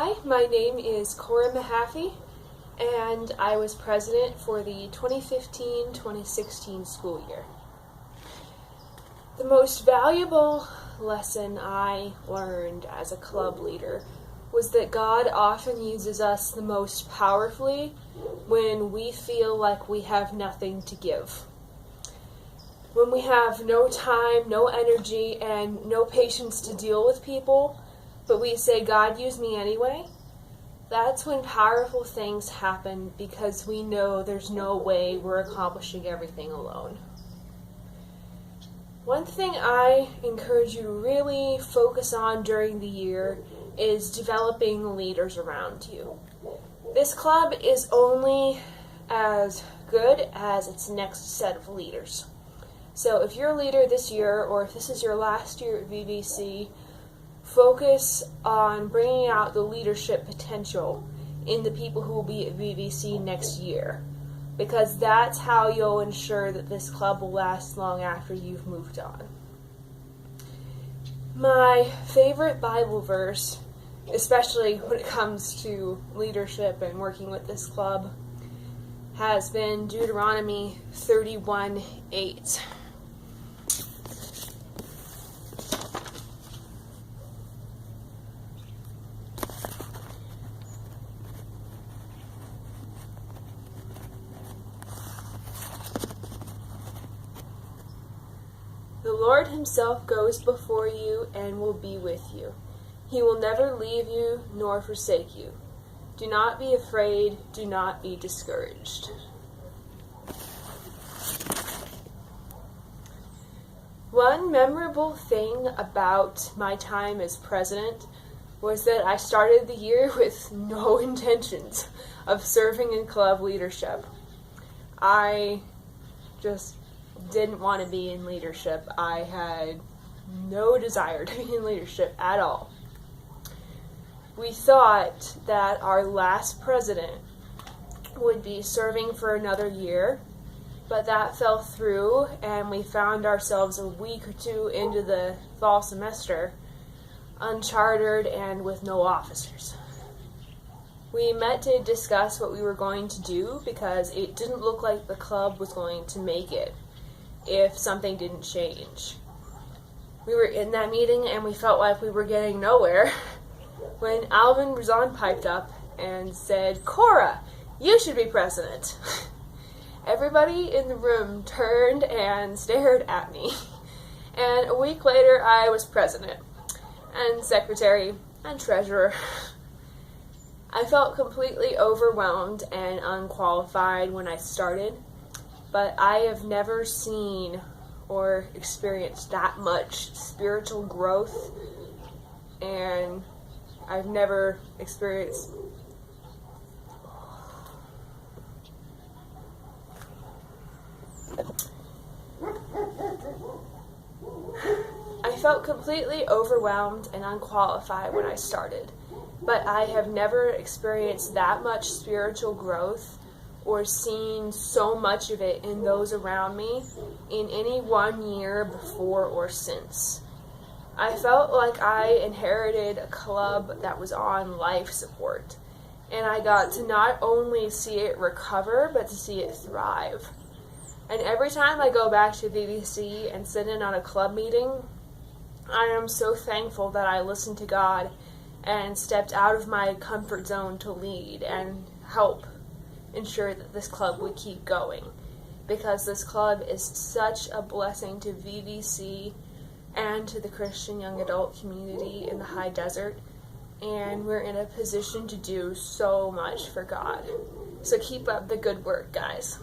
Hi, my name is Kora Mahaffy, and I was president for the 2015-2016 school year. The most valuable lesson I learned as a club leader was that God often uses us the most powerfully when we feel like we have nothing to give. When we have no time, no energy, and no patience to deal with people, but we say, God, use me anyway, that's when powerful things happen because we know there's no way we're accomplishing everything alone. One thing I encourage you to really focus on during the year is developing leaders around you. This club is only as good as its next set of leaders. So if you're a leader this year, or if this is your last year at VVC, focus on bringing out the leadership potential in the people who will be at VVC next year, because that's how you'll ensure that this club will last long after you've moved on. My favorite Bible verse, especially when it comes to leadership and working with this club, has been Deuteronomy 31:8. The Lord himself goes before you and will be with you. He will never leave you nor forsake you. Do not be afraid, do not be discouraged. One memorable thing about my time as president was that I started the year with no intentions of serving in club leadership. I just didn't want to be in leadership. I had no desire to be in leadership at all. We thought that our last president would be serving for another year, but that fell through, and we found ourselves a week or two into the fall semester, unchartered and with no officers. We met to discuss what we were going to do because it didn't look like the club was going to make it if something didn't change. We were in that meeting and we felt like we were getting nowhere when Alvin Razan piped up and said, "Kora, you should be president." Everybody in the room turned and stared at me. And a week later, I was president and secretary and treasurer. I felt completely overwhelmed and unqualified when I started, but I have never seen or experienced that much spiritual growth, and I've never experienced I felt completely overwhelmed and unqualified when I started, but I have never experienced that much spiritual growth or seen so much of it in those around me in any 1 year before or since. I felt like I inherited a club that was on life support, and I got to not only see it recover, but to see it thrive. And every time I go back to VVC and sit in on a club meeting, I am so thankful that I listened to God and stepped out of my comfort zone to lead and help ensure that this club would keep going, because this club is such a blessing to VVC and to the Christian young adult community in the high desert, and we're in a position to do so much for God. So keep up the good work, guys.